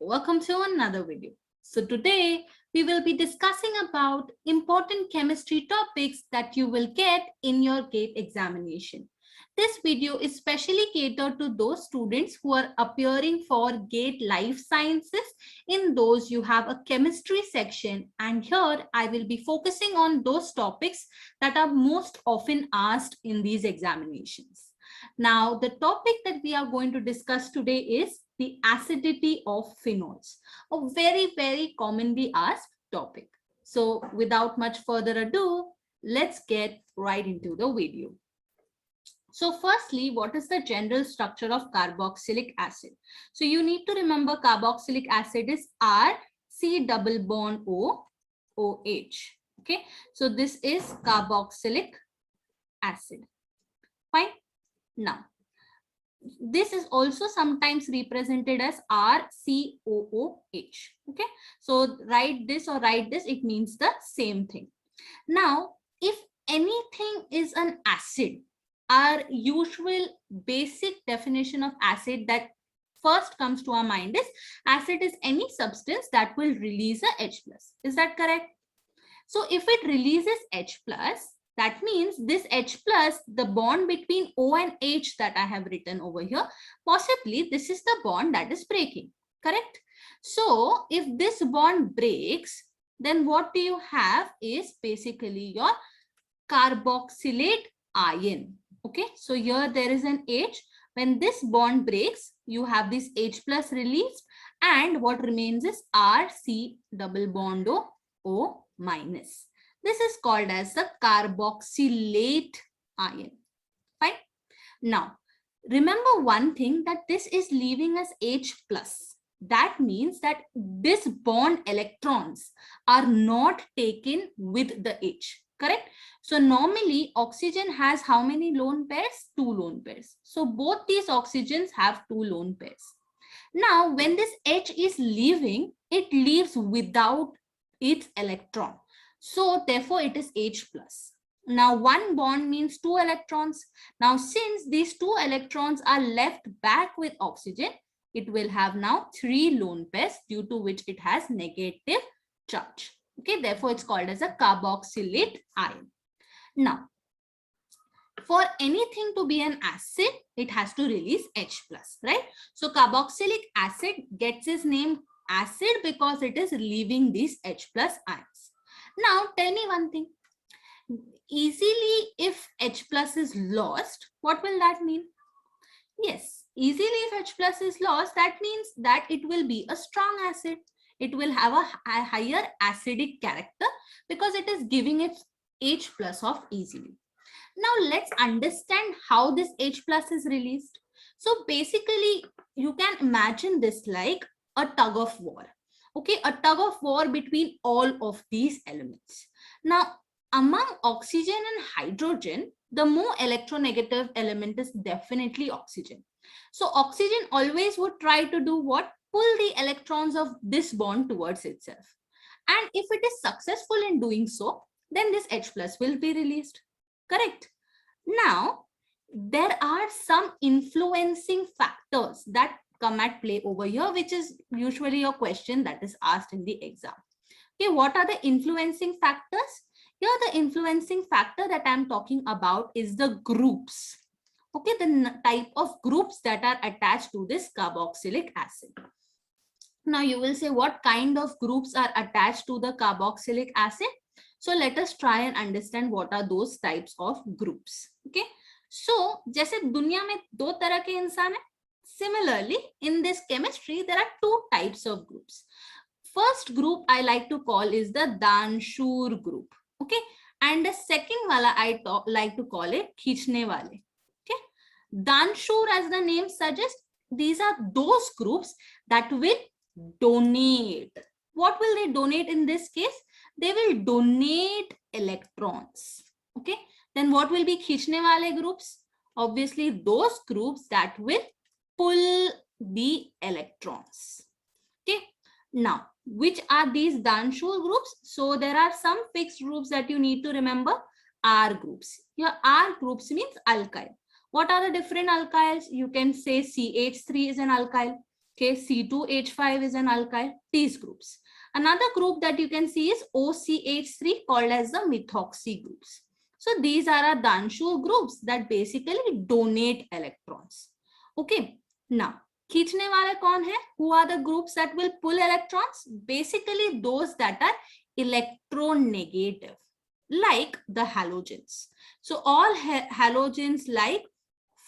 welcome to another video. So today we will be discussing about important chemistry topics that you will get in your GATE examination. This video is specially catered to those students who are appearing for GATE Life Sciences. In those you have a chemistry section, and here I will be focusing on those topics that are most often asked in these examinations. Now, the topic that we are going to discuss today is the acidity of phenols, a very commonly asked topic. So without much further ado, let's get right into the video. So firstly, what is the general structure of carboxylic acid? So you need to remember carboxylic acid is RC double bond O OH. Okay, so this is carboxylic acid. Fine. Now, this is also sometimes represented as RCOOH. Okay, so write this or write this, it means the same thing. Now, if anything is an acid, our usual basic definition of acid that first comes to our mind is acid is any substance that will release a H plus. Is that correct? So if it releases H plus, that means this H plus, the bond between O and H that I have written over here, possibly this is the bond that is breaking, correct? So if this bond breaks, then what do you have is basically your carboxylate ion. Okay, so here there is an H. When this bond breaks, you have this H plus released, and what remains is RC double bond O minus. This is called as the carboxylate ion. Fine. Now, remember one thing, that this is leaving us H plus. That means that this bond electrons are not taken with the H. Correct? So normally oxygen has how many lone pairs? 2 lone pairs. So both these oxygens have 2 lone pairs. Now, when this H is leaving, it leaves without its electron. So therefore it is H plus. Now one bond means 2 electrons. Now since these 2 electrons are left back with oxygen, it will have now 3 lone pairs, due to which it has negative charge. Okay, therefore it's called as a carboxylate ion. Now, for anything to be an acid, it has to release H plus, right? So carboxylic acid gets its name acid because it is leaving these H plus ions. Now, tell me one thing. Easily, if H plus is lost, what will that mean? Yes, easily if H plus is lost, that means that it will be a strong acid. It will have a higher acidic character because it is giving its H plus off easily. Now, let's understand how this H plus is released. So basically, you can imagine this like a tug of war. Okay, a tug of war between all of these elements. Now, among oxygen and hydrogen, the more electronegative element is definitely oxygen. So oxygen always would try to do what? Pull the electrons of this bond towards itself. And if it is successful in doing so, then this H plus will be released. Correct? Now, there are some influencing factors that come at play over here, which is usually a question that is asked in the exam. Okay, what are the influencing factors? Here the influencing factor that I'm talking about is the groups. Okay, the type of groups that are attached to this carboxylic acid. Now you will say, what kind of groups are attached to the carboxylic acid? So let us try and understand what are those types of groups. Okay, so जैसे दुनिया में 2 तरह के इंसान हैं, similarly in this chemistry there are 2 types of groups. First group I like to call is the Danshur group. Okay, and the second wala I like to call it खींचने वाले. Okay, Danshur, as the name suggests, these are those groups that will donate. What will they donate in this case? They will donate electrons. Okay, then what will be खींचने वाले groups? Obviously those groups that will pull the electrons. Okay, now which are these Danshur groups? So there are some fixed groups that you need to remember. R groups. Here R groups means alkyl. What are the different alkyls? You can say CH3 is an alkyl. Okay, C2H5 is an alkyl, these groups. Another group that you can see is OCH3 called as the methoxy groups. So these are our Danshu groups that basically donate electrons. Okay, now खींचने वाले कौन है? Who are the groups that will pull electrons? Basically those that are electronegative, like the halogens. So all halogens like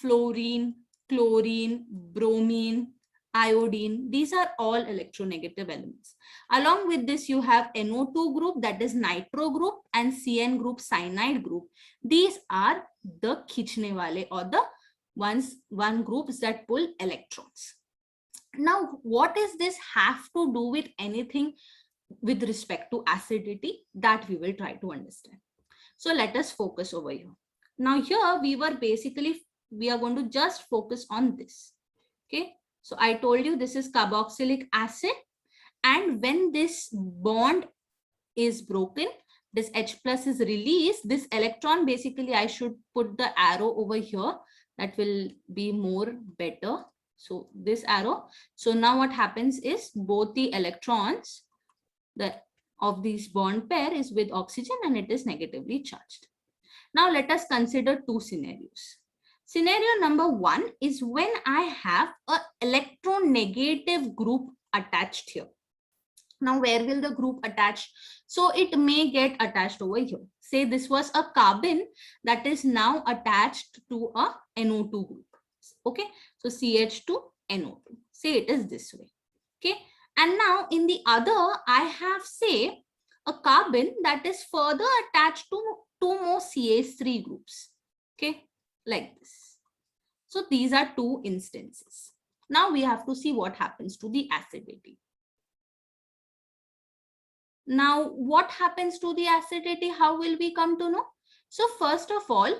fluorine, chlorine, bromine, iodine, these are all electronegative elements. Along with this, you have NO2 group, that is nitro group, and CN group, cyanide group. These are the खींचने वाले or the one groups that pull electrons. Now, what does this have to do with anything with respect to acidity? That we will try to understand. So let us focus over here. Now here we are going to just focus on this. Okay, so I told you this is carboxylic acid, and when this bond is broken, this H plus is released. This electron, basically I should put the arrow over here, that will be more better. So this arrow. So now what happens is both the electrons of this bond pair is with oxygen and it is negatively charged. Now let us consider two scenarios. Scenario number one is when I have an electronegative group attached here. Now where will the group attach? So it may get attached over here. Say this was a carbon that is now attached to a NO2 group. Okay, so CH2NO2. Say it is this way. Okay, and now in the other, I have, say, a carbon that is further attached to two more CH3 groups. Okay, like this. So these are two instances. Now we have to see what happens to the acidity. Now, what happens to the acidity? How will we come to know? So first of all,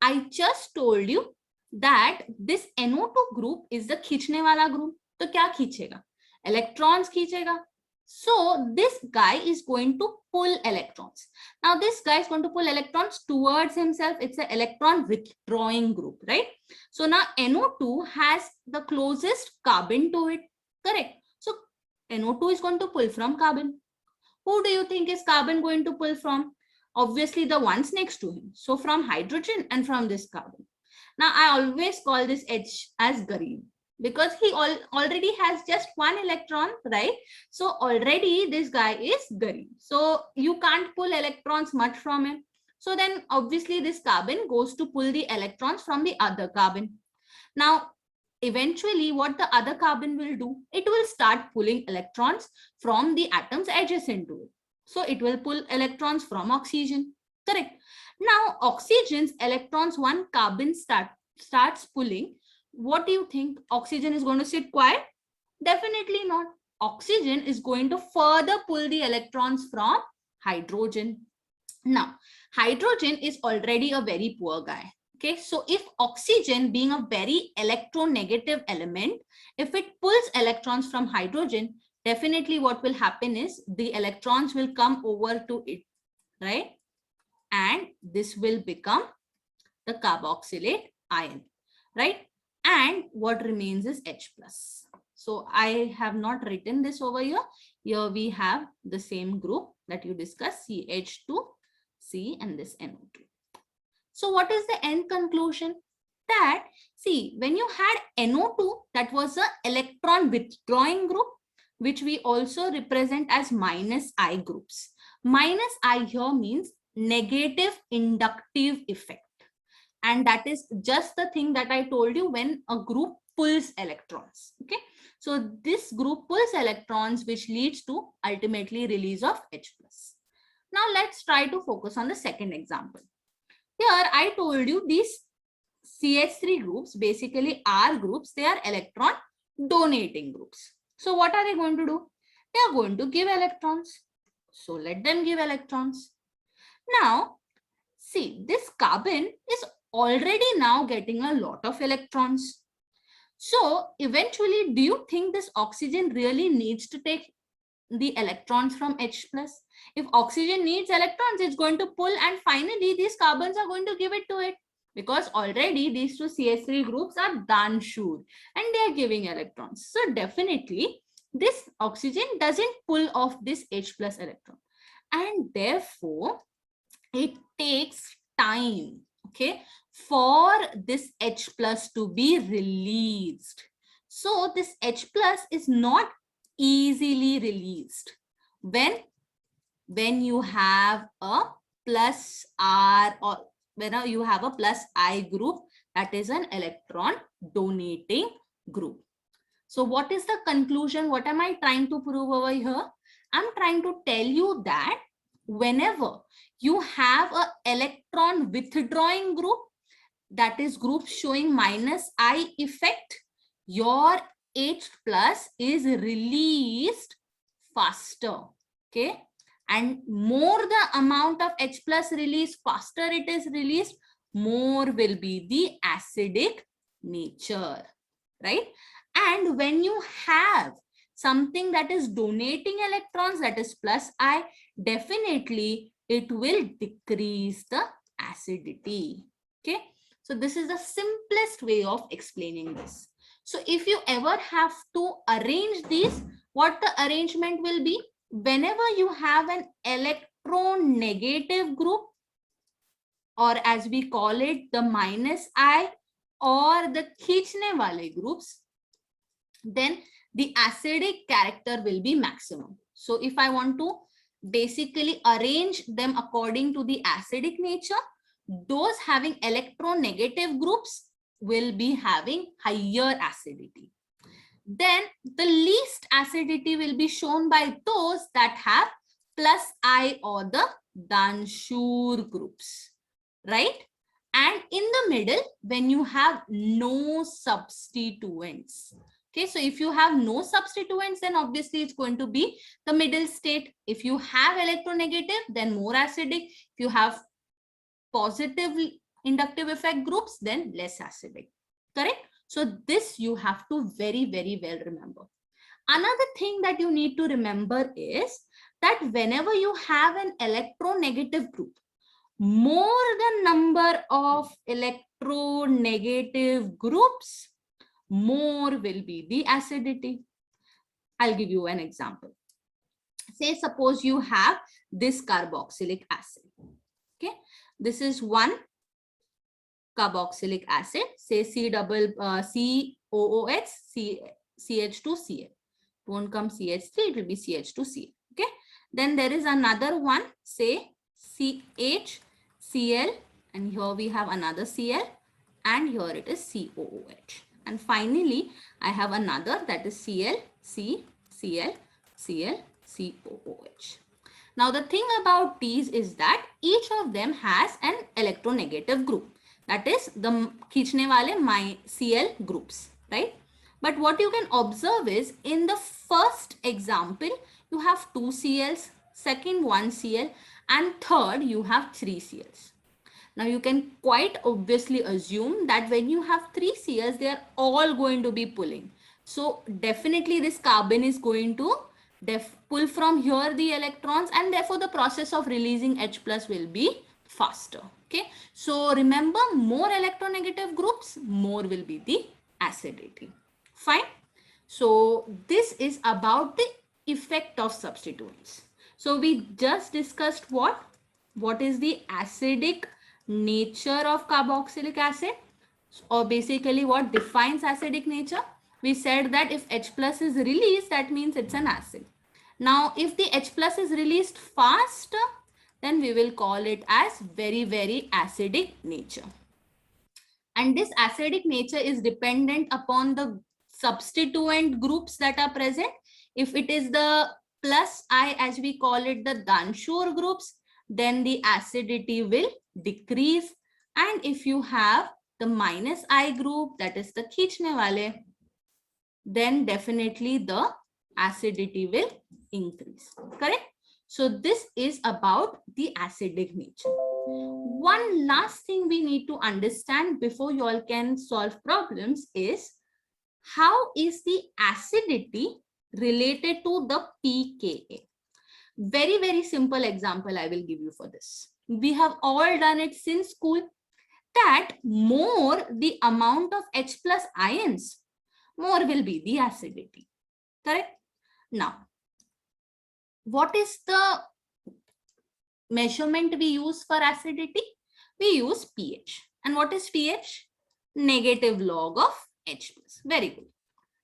I just told you that this NO2 group is the खींचने वाला group. तो क्या खींचेगा? Electrons खींचेगा. So this guy is going to pull electrons. Now this guy is going to pull electrons towards himself. It's an electron withdrawing group, right? So now NO2 has the closest carbon to it, correct? So NO2 is going to pull from carbon. Who do you think is carbon going to pull from? Obviously the ones next to him. So from hydrogen and from this carbon. Now I always call this H as Garib, because he already has just one electron, right? So already this guy is Garib. So you can't pull electrons much from him. So then obviously this carbon goes to pull the electrons from the other carbon. Now, eventually what the other carbon will do, it will start pulling electrons from the atoms adjacent to it. So it will pull electrons from oxygen, correct? Now oxygen's electrons, one carbon starts pulling. What do you think? Oxygen is going to sit quiet? Definitely not. Oxygen is going to further pull the electrons from hydrogen. Now, hydrogen is already a very poor guy. Okay, so if oxygen, being a very electronegative element, if it pulls electrons from hydrogen, definitely what will happen is the electrons will come over to it, right? And this will become the carboxylate ion, right? And what remains is H plus. So I have not written this over here. Here we have the same group that you discussed, CH2C and this NO2. So what is the end conclusion? That, see, when you had NO2, that was an electron withdrawing group, which we also represent as minus I groups. Minus I here means negative inductive effect. And that is just the thing that I told you when a group pulls electrons. Okay, so this group pulls electrons, which leads to ultimately release of H plus. Now let's try to focus on the second example. Here I told you these CH3 groups basically are groups. They are electron donating groups. So what are they going to do? They are going to give electrons. So let them give electrons. Now, see, this carbon is already now getting a lot of electrons. So eventually, do you think this oxygen really needs to take the electrons from H plus? If oxygen needs electrons, it's going to pull, and finally these carbons are going to give it to it. because already these two CH3 groups are dansur and they are giving electrons. So definitely this oxygen doesn't pull off this H plus electron, and therefore it takes time, okay, for this H plus to be released. So this H plus is not easily released when you have a plus R, or when you have a plus I group, that is an electron donating group. So what is the conclusion? What am I trying to prove over here? I'm trying to tell you that whenever you have an electron withdrawing group, that is group showing minus I effect, your H plus is released faster, okay? And more the amount of H plus release, faster it is released, more will be the acidic nature, right? And when you have something that is donating electrons, that is plus I, definitely it will decrease the acidity, okay? So this is the simplest way of explaining this. So if you ever have to arrange these, what the arrangement will be? Whenever you have an electronegative group, or as we call it, the minus I or the खींचने वाले groups, then the acidic character will be maximum. So if I want to basically arrange them according to the acidic nature, those having electronegative groups will be having higher acidity. Then the least acidity will be shown by those that have plus I or the dansur groups, right? And in the middle, when you have no substituents. Okay, so if you have no substituents, then obviously it's going to be the middle state. If you have electronegative, then more acidic. If you have positive inductive effect groups, then less acidic, correct? So this you have to very, very well remember. Another thing that you need to remember is that whenever you have an electronegative group, more the number of electronegative groups, more will be the acidity. I'll give you an example. Say suppose you have this carboxylic acid. Okay, this is one carboxylic acid, say COOH, CH2Cl. Won't come CH3, it will be CH2Cl. Okay, then there is another one, say CHCl, and here we have another Cl, and here it is COOH. And finally, I have another, that is Cl, C, Cl, Cl, COOH. Now the thing about these is that each of them has an electronegative group, that is the खींचने वाले my Cl groups, right? But what you can observe is in the first example, you have 2 Cls, second 1 Cl, and third you have 3 Cls. Now you can quite obviously assume that when you have 3 Cls, they are all going to be pulling. So definitely this carbon is going to pull from here the electrons, and therefore the process of releasing H plus will be faster. Okay, so remember, more electronegative groups, more will be the acidity. Fine. So this is about the effect of substituents. So we just discussed what is the acidic nature of carboxylic acid, or basically what defines acidic nature. We said that if H plus is released, that means it's an acid. Now if the H plus is released fast, then we will call it as very, very acidic nature. And this acidic nature is dependent upon the substituent groups that are present. If it is the plus I, as we call it, the dansur groups, then the acidity will decrease. And if you have the minus I group, that is the खींचने वाले, then definitely the acidity will increase, correct? So this is about the acidic nature. One last thing we need to understand before you all can solve problems is how is the acidity related to the pKa. Very, very simple example I will give you for this. We have all done it since school. that more the amount of H plus ions, more will be the acidity. Correct? Now, what is the measurement we use for acidity? We use pH. And what is pH? Negative log of H plus. Very good.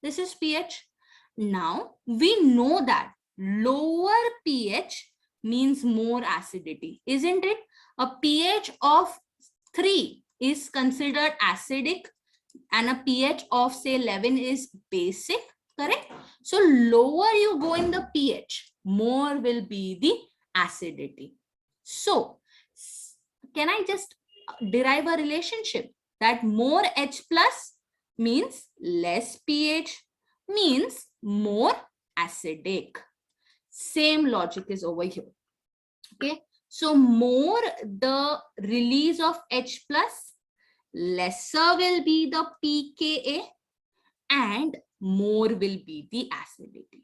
This is pH. Now, we know that lower pH means more acidity, isn't it? A pH of 3 is considered acidic and a pH of say 11 is basic, correct? So lower you go in the pH, more will be the acidity. So can I just derive a relationship that more H plus means less pH, means more acidic. Same logic is over here. Okay, so more the release of H plus, lesser will be the pKa and more will be the acidity.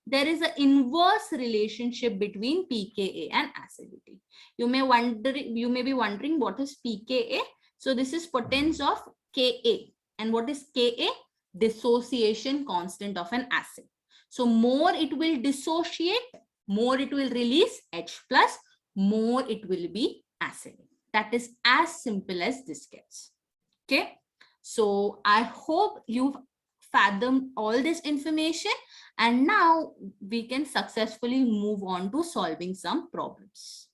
There is an inverse relationship between pKa and acidity. You may be wondering what is pKa. So this is potence of Ka. And what is Ka? Dissociation constant of an acid. So more it will dissociate, more it will release H plus, more it will be acidic. That is as simple as this gets. Okay. So I hope you've fathomed all this information, and now we can successfully move on to solving some problems.